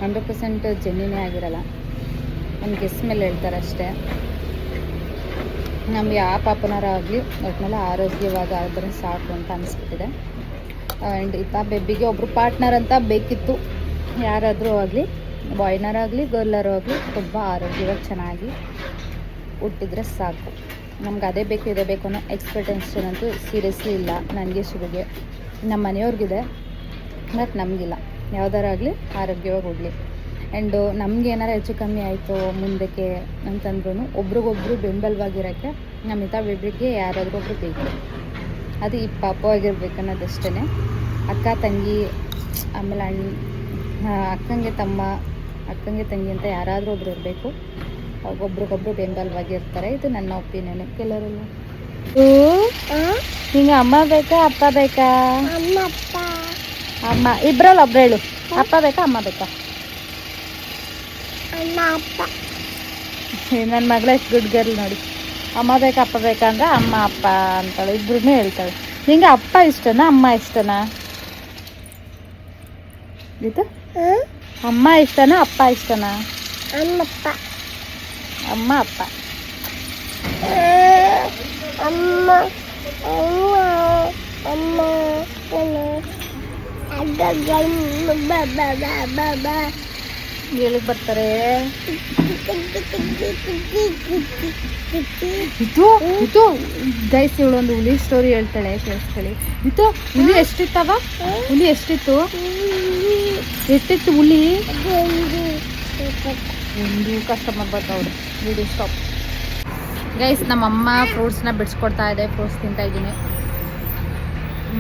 100% ಜೆನ್ಯೂನೇ ಆಗಿರಲ್ಲ. ಒಂದು ಗೆಸ್ ಮೇಲೆ ಹೇಳ್ತಾರೆ ಅಷ್ಟೇ. ನಮ್ಗೆ ಯಾವ ಪಾಪನಾರ ಆಗಲಿ ಒಟ್ಟಿನಲ್ಲಿ ಆರೋಗ್ಯವಾಗಿ ಆದರೆ ಸಾಕು ಅಂತ ಅನಿಸ್ಬಿಟ್ಟಿದೆ. ಆ್ಯಂಡ್ ಇತ್ತ ಬೇಬಿಗೆ ಒಬ್ಬರು ಪಾರ್ಟ್ನರ್ ಅಂತ ಬೇಕಿತ್ತು, ಯಾರಾದರೂ ಆಗಲಿ, ಬಾಯ್ನರಾಗಲಿ ಗರ್ಲರೂ ಆಗಲಿ ತುಂಬ ಆರೋಗ್ಯವಾಗಿ ಚೆನ್ನಾಗಿ ಹುಟ್ಟಿದ್ರೆ ಸಾಕು. ನಮ್ಗೆ ಅದೇ ಬೇಕು ಇದೇ ಬೇಕು ಅನ್ನೋ ಎಕ್ಸ್ಪೆಕ್ಟೇಷನ್ ಅಂತೂ ಸೀರಿಯಸ್ಲಿ ಇಲ್ಲ ನನಗೆ, ಶಿವಗೆ, ನಮ್ಮ ಮನೆಯವ್ರಿಗಿದೆ, ಬಟ್ ನಮಗಿಲ್ಲ. ಯಾವ್ದಾರಾಗಲಿ ಆರೋಗ್ಯವಾಗಿ ಹುಡಲಿ. ಆ್ಯಂಡು ನಮ್ಗೆ ಏನಾರು ಹೆಚ್ಚು ಕಮ್ಮಿ ಆಯಿತು ಮುಂದಕ್ಕೆ ಅಂತಂದ್ರೂ ಒಬ್ರಿಗೊಬ್ರು ಬೆಂಬಲವಾಗಿರೋಕ್ಕೆ ನಮ್ಮ ಮಿತಾ ಬೇಬಿಗೆ ಯಾರಾದರೂ ಒಬ್ರು ಬೇಕು. ಅದು ಈ ಪಾಪ ಆಗಿರ್ಬೇಕು ಅನ್ನೋದಷ್ಟೇ. ಅಕ್ಕ ತಂಗಿ, ಆಮೇಲೆ ಅಕ್ಕಂಗೆ ತಮ್ಮ, ಅಕ್ಕಂಗೆ ತಂಗಿ ಅಂತ ಯಾರಾದರೂ ಒಬ್ರು ಇರಬೇಕು. ಒಬ್ರಿಗೊಬ್ರು ಬೆಂಬಲವಾಗಿರ್ತಾರೆ. ಇದು ನನ್ನ ಒಪಿನಿಯನ್. ಕೆಲವರೆಲ್ಲ ಹಿಂಗೆ ಅಮ್ಮ ಬೇಕಾ ಅಪ್ಪ ಬೇಕಾ? ಅಮ್ಮ ಇಬ್ಬರಲ್ಲಿ ಒಬ್ರು ಹೇಳು. ಅಪ್ಪ ಬೇಕಾ ಅಮ್ಮ ಬೇಕಾ? ನನ್ನ ಮಗಳ ಎಷ್ಟು ಗುಡ್ ಗರ್ಲ್ ನೋಡಿ. ಅಮ್ಮ ಬೇಕಾ ಅಪ್ಪ ಬೇಕಾ ಅಂದ್ರೆ ಅಮ್ಮ ಅಪ್ಪ ಅಂತಾಳೆ, ಇಬ್ರು ಹೇಳ್ತಾಳೆ. ನಿಂಗೆ ಅಪ್ಪ ಇಷ್ಟನಾ ಅಮ್ಮ ಇಷ್ಟನಾ? ಇದು ಅಮ್ಮ ಇಷ್ಟನಾ ಅಪ್ಪ ಇಷ್ಟನಾ? ಅಮ್ಮ ಅಪ್ಪ. ಹೇಳಿಕ್ ಬರ್ತಾರೆ. ಇದು ಗೈಸ್, ಇವಳೊಂದು ಹುಲಿ ಸ್ಟೋರಿ ಹೇಳ್ತಾಳೆ, ಕೇಳಿಸ್ಕೊಳ್ಳಿ. ಇದು ಹುಲಿ ಎಷ್ಟಿತ್ತವ? ಹುಲಿ ಎಷ್ಟಿತ್ತು ಹುಲಿ? ಒಂದು ಕಸ್ಟಮರ್ ಬರ್ತಾವ್ರು. Video stop. ಗೈಸ್, ನಮ್ಮಮ್ಮ ಫ್ರೂಟ್ಸ್ನ ಬಿಡಿಸ್ಕೊಡ್ತಾ ಇದೆ. ಫ್ರೂಟ್ಸ್ ತಿಂತಾ ಇದ್ದೀನಿ,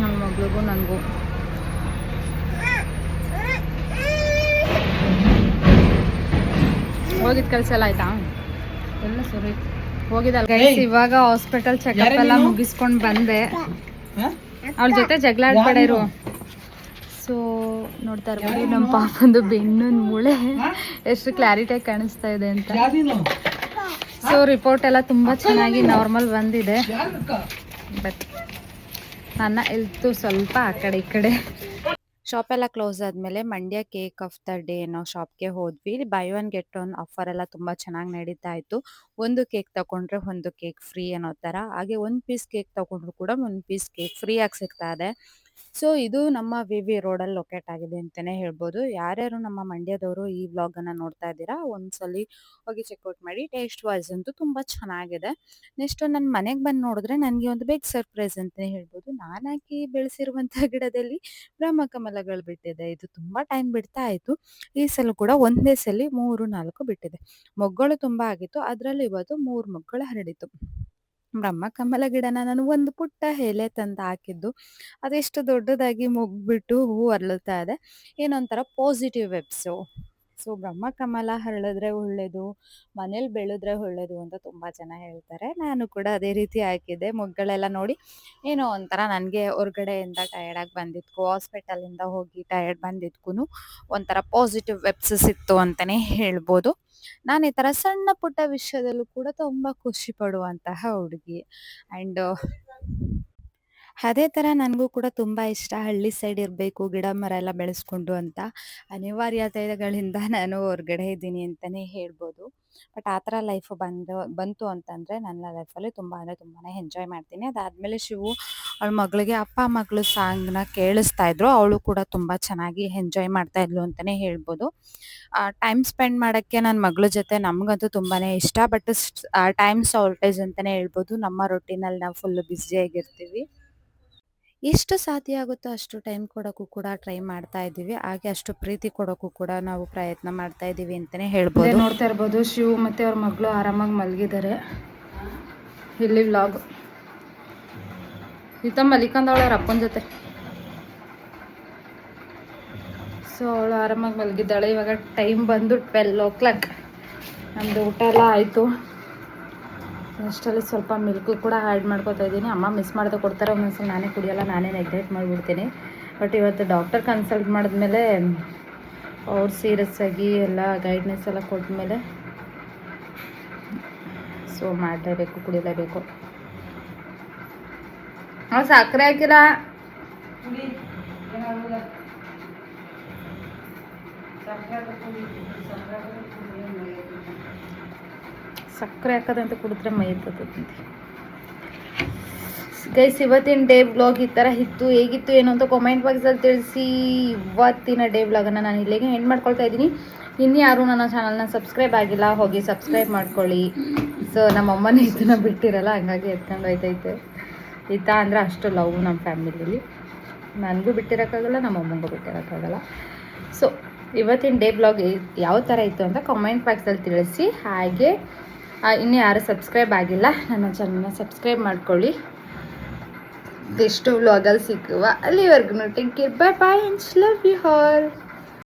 ನನ್ನ ಮಗಳಿಗೂ ನನಗೂ. ಹೋಗಿದ್ ಕೆಲಸ ಎಲ್ಲ ಆಯ್ತಾ? ಎಲ್ಲ ಸರಿ ಹೋಗಿದ್ದಲ್ಲ ಗೈಸ್. ಇವಾಗ ಹಾಸ್ಪಿಟಲ್ ಚೆಕಪ್ ಎಲ್ಲ ಮುಗಿಸ್ಕೊಂಡು ಬಂದೆ. ಅವಳ ಜೊತೆ ಜಗಳ ಆಡ್ಬೇಡ ಇರು. ಸೊ ನೋಡ್ತಾ ಇರ್ಬೋದು ನಮ್ಮ ಪಾಪಂದು ಬೆನ್ನಿನ ಮೂಳೆ ಎಷ್ಟು ಕ್ಲಾರಿಟಿಯಾಗಿ ಕಾಣಿಸ್ತಾ ಇದೆ ಅಂತ. ಸೊ ರಿಪೋರ್ಟ್ ಎಲ್ಲ ತುಂಬ ಚೆನ್ನಾಗಿ ನಾರ್ಮಲ್ ಬಂದಿದೆ. ಬಟ್ ನನ್ನ ಹೆಲ್ತು ಸ್ವಲ್ಪ ಆ ಕಡೆ ಈ ಕಡೆ. ಶಾಪೆಲ್ಲ ಕ್ಲೋಸ್ ಆದಮೇಲೆ Mandya cake of the day ಅನ್ನೋ ಶಾಪ್ಗೆ ಹೋದ್ವಿ. By one get one offer ಎಲ್ಲ ತುಂಬ ಚೆನ್ನಾಗಿ ನಡೀತಾ ಇತ್ತು. ಒಂದು ಕೇಕ್ ತಗೊಂಡ್ರೆ ಒಂದು ಕೇಕ್ ಫ್ರೀ ಅನ್ನೋ ಥರ. ಹಾಗೆ ಒಂದು ಪೀಸ್ ಕೇಕ್ ತಗೊಂಡ್ರು ಕೂಡ ಒಂದು ಪೀಸ್ ಕೇಕ್ ಫ್ರೀ ಆಗಿ ಸಿಗ್ತಾ ಇದೆ. ಸೊ ಇದು ನಮ್ಮ ವಿ ರೋಡಲ್ಲಿ ಲೊಕೇಟ್ ಆಗಿದೆ ಅಂತಲೇ ಹೇಳ್ಬೋದು. ಯಾರ್ಯಾರು ನಮ್ಮ ಮಂಡ್ಯದವರು ಈ ವ್ಲಾಗನ್ನು ನೋಡ್ತಾ ಇದ್ದೀರಾ, ಒಂದ್ಸಲಿ ಹೋಗಿ ಚೆಕ್ಔಟ್ ಮಾಡಿ. ಟೇಸ್ಟ್ ವೈಸ್ ಅಂತೂ ತುಂಬ ಚೆನ್ನಾಗಿದೆ. ನೆಕ್ಸ್ಟ್ ನನ್ನ ಮನೆಗೆ ಬಂದು ನೋಡಿದ್ರೆ ನನಗೆ ಒಂದು ಬಿಗ್ ಸರ್ಪ್ರೈಸ್ ಅಂತಲೇ ಹೇಳ್ಬೋದು. ನಾನು ಹಾಕಿ ಬೆಳೆಸಿರುವಂಥ ಗಿಡದಲ್ಲಿ ಬ್ರಹ್ಮಕಮಲಗಳು ಬಿಟ್ಟಿದೆ. ಇದು ತುಂಬ ಟೈಮ್ ಬಿಡ್ತಾ ಆಯಿತು. ಈ ಸಲ ಕೂಡ ಒಂದೇ ಸಲ 3-4 ಬಿಟ್ಟಿದೆ. ಮೊಗ್ಗಳು ತುಂಬ ಆಗಿತ್ತು, ಅದರಲ್ಲಿ ಇವತ್ತು 3 ಮೊಗ್ಗಳು ಹರಡಿತು. ಬ್ರಹ್ಮಕಮಲ ಗಿಡನ ನಾನು ಒಂದು ಪುಟ್ಟ ಎಲೆ ತಂದು ಹಾಕಿದ್ದು, ಅದೆಷ್ಟು ದೊಡ್ಡದಾಗಿ ಮೊಗ್ಬಿಟ್ಟು ಹೂ ಅರಳುತ್ತಾ ಇದೆ. ಏನೊಂಥರ ಪಾಸಿಟಿವ್ ವೆಬ್ಸು. ಸೊ ಬ್ರಹ್ಮಕಮಲ ಹರಳಿದ್ರೆ ಒಳ್ಳೆಯದು, ಮನೇಲಿ ಬೆಳೆದ್ರೆ ಒಳ್ಳೆಯದು ಅಂತ ತುಂಬ ಜನ ಹೇಳ್ತಾರೆ. ನಾನು ಕೂಡ ಅದೇ ರೀತಿ ಹಾಕಿದ್ದೆ. ಮೊಗ್ಗಳೆಲ್ಲ ನೋಡಿ ಏನೋ ಒಂಥರ ನನಗೆ ಹೊರಗಡೆಯಿಂದ ಟಯರ್ಡಾಗಿ ಬಂದಿದ್ಕು, ಹಾಸ್ಪಿಟಲಿಂದ ಹೋಗಿ ಟಯರ್ಡ್ ಬಂದಿದ್ಕು ಒಂಥರ ಪಾಸಿಟಿವ್ ವೆಬ್ಸ್ ಸಿಕ್ತು ಅಂತಲೇ ಹೇಳ್ಬೋದು. ನಾನು ಈ ಥರ ಸಣ್ಣ ಪುಟ್ಟ ವಿಷಯದಲ್ಲೂ ಕೂಡ ತುಂಬ ಖುಷಿ ಪಡುವಂತಹ ಹುಡುಗಿ. ಆ್ಯಂಡ್ ಅದೇ ಥರ ನನಗೂ ಕೂಡ ತುಂಬ ಇಷ್ಟ ಹಳ್ಳಿ ಸೈಡ್ ಇರಬೇಕು, ಗಿಡ ಮರ ಎಲ್ಲ ಬೆಳೆಸ್ಕೊಂಡು ಅಂತ. ಅನಿವಾರ್ಯತೆಗಳಿಂದ ನಾನು ಹೊರಗಡೆ ಇದ್ದೀನಿ ಅಂತಲೇ ಹೇಳ್ಬೋದು. ಬಟ್ ಆ ಥರ ಲೈಫು ಬಂತು ಅಂತಂದರೆ ನನ್ನ ಲೈಫಲ್ಲಿ ತುಂಬ ಅಂದರೆ ತುಂಬಾ ಎಂಜಾಯ್ ಮಾಡ್ತೀನಿ. ಅದಾದಮೇಲೆ ಶಿವು ಅವಳ ಮಗಳಿಗೆ ಅಪ್ಪ ಮಗಳು ಸಾಂಗ್ನ ಕೇಳಿಸ್ತಾ ಇದ್ರು. ಅವಳು ಕೂಡ ತುಂಬ ಚೆನ್ನಾಗಿ ಎಂಜಾಯ್ ಮಾಡ್ತಾ ಇದ್ಲು ಅಂತಲೇ ಹೇಳ್ಬೋದು. ಟೈಮ್ ಸ್ಪೆಂಡ್ ಮಾಡೋಕ್ಕೆ ನನ್ನ ಮಗಳ ಜೊತೆ ನಮಗಂತೂ ತುಂಬಾ ಇಷ್ಟ. ಬಟ್ ಟೈಮ್ ಶಾರ್ಟೇಜ್ ಅಂತಲೇ ಹೇಳ್ಬೋದು. ನಮ್ಮ ರೊಟೀನಲ್ಲಿ ನಾವು ಫುಲ್ಲು ಬ್ಯುಸಿಯಾಗಿರ್ತೀವಿ. ಎಷ್ಟು ಸಾಧ್ಯ ಆಗುತ್ತೋ ಅಷ್ಟು ಟೈಮ್ ಕೊಡೋಕ್ಕೂ ಕೂಡ ಟ್ರೈ ಮಾಡ್ತಾ ಇದ್ದೀವಿ. ಹಾಗೆ ಅಷ್ಟು ಪ್ರೀತಿ ಕೊಡೋಕ್ಕೂ ಕೂಡ ನಾವು ಪ್ರಯತ್ನ ಮಾಡ್ತಾ ಇದ್ದೀವಿ ಅಂತಲೇ ಹೇಳ್ಬೋದು. ನೋಡ್ತಾ ಇರ್ಬೋದು ಶಿವು ಮತ್ತು ಅವ್ರ ಮಗಳು ಆರಾಮಾಗಿ ಮಲಗಿದ್ದಾರೆ. ಇಲ್ಲಿ ವ್ಲಾಗ್ ಈತ ಮಲಿಕಂದವಳ ಅವ್ರ ಅಪ್ಪನ ಜೊತೆ. ಸೊ ಅವಳು ಆರಾಮಾಗಿ ಮಲಗಿದ್ದಾಳೆ. ಇವಾಗ ಟೈಮ್ ಬಂದು 12 ನಮ್ಮದು ಊಟ ಎಲ್ಲ ಆಯಿತು. ಅಷ್ಟರಲ್ಲಿ ಸ್ವಲ್ಪ ಮಿಲ್ಕು ಕೂಡ ಆ್ಯಡ್ ಮಾಡ್ಕೊತಾ ಇದ್ದೀನಿ. ಅಮ್ಮ ಮಿಸ್ ಮಾಡ್ದೆ ಕೊಡ್ತಾರೆ, ಒಂದೊಂದ್ಸಲ ನಾನೇ ಕುಡಿಯೋಲ್ಲ, ನಾನೇ ನೆಗ್ಲೆಕ್ಟ್ ಮಾಡಿಬಿಡ್ತೀನಿ. ಬಟ್ ಇವತ್ತು ಡಾಕ್ಟರ್ ಕನ್ಸಲ್ಟ್ ಮಾಡಿದ್ಮೇಲೆ ಅವ್ರು ಸೀರಿಯಸ್ ಆಗಿ ಎಲ್ಲ ಗೈಡ್ನೆಸ್ ಎಲ್ಲ ಕೊಟ್ಮೇಲೆ ಸೊ ಮಾಡಲೇಬೇಕು, ಕುಡಿಲೇಬೇಕು. ಅವ್ರು ಸಕ್ಕರೆ ಹಾಕಿಲ್ಲ, ಸಕ್ಕರೆ ಹಾಕೋದಂತ ಕುಡಿದ್ರೆ ಮೈ ಎತ್ತದಂತೆ. ಗೈಸ್ ಇವತ್ತಿನ ಡೇ ವ್ಲಾಗ್ ಈ ಥರ ಇತ್ತು. ಹೇಗಿತ್ತು ಏನು ಅಂತ ಕಾಮೆಂಟ್ ಬಾಕ್ಸಲ್ಲಿ ತಿಳಿಸಿ. ಇವತ್ತಿನ ಡೇ ವ್ಲಾಗನ್ನು ನಾನು ಇಲ್ಲಿಗೆ ಎಂಡ್ ಮಾಡ್ಕೊಳ್ತಾ ಇದ್ದೀನಿ. ಇನ್ನು ಯಾರು ನನ್ನ ಚಾನಲ್ನ ಸಬ್ಸ್ಕ್ರೈಬ್ ಆಗಿಲ್ಲ, ಹೋಗಿ ಸಬ್ಸ್ಕ್ರೈಬ್ ಮಾಡ್ಕೊಳ್ಳಿ. ಸೊ ನಮ್ಮಮ್ಮನೇ ಇದನ್ನ ಬಿಟ್ಟಿರಲ್ಲ, ಹಂಗಾಗಿ ಎತ್ಕೊಂಡು ಹೋಯ್ತೈತೆ. ಈತ ಅಂದರೆ ಅಷ್ಟು ಲವ್ ನಮ್ಮ ಫ್ಯಾಮಿಲಿಲಿ. ನನಗೂ ಬಿಟ್ಟಿರೋಕ್ಕಾಗಲ್ಲ, ನಮ್ಮಮ್ಮಂಗೂ ಬಿಟ್ಟಿರೋಕ್ಕಾಗಲ್ಲ. ಸೊ ಇವತ್ತಿನ ಡೇ ಬ್ಲಾಗ್ ಯಾವ ಥರ ಇತ್ತು ಅಂತ ಕಾಮೆಂಟ್ ಬಾಕ್ಸಲ್ಲಿ ತಿಳಿಸಿ. ಹಾಗೆ ಇನ್ನೂ ಯಾರು ಸಬ್ಸ್ಕ್ರೈಬ್ ಆಗಿಲ್ಲ ನನ್ನ ಚಾನಲ್ನ ಸಬ್ಸ್ಕ್ರೈಬ್ ಮಾಡ್ಕೊಳ್ಳಿ. ನೆಕ್ಸ್ಟ್ ವ್ಲಾಗಲ್ಲಿ ಸಿಕ್ಕುವ. ಅಲ್ಲಿವರೆಗೂ take care, bye bye, and love you all.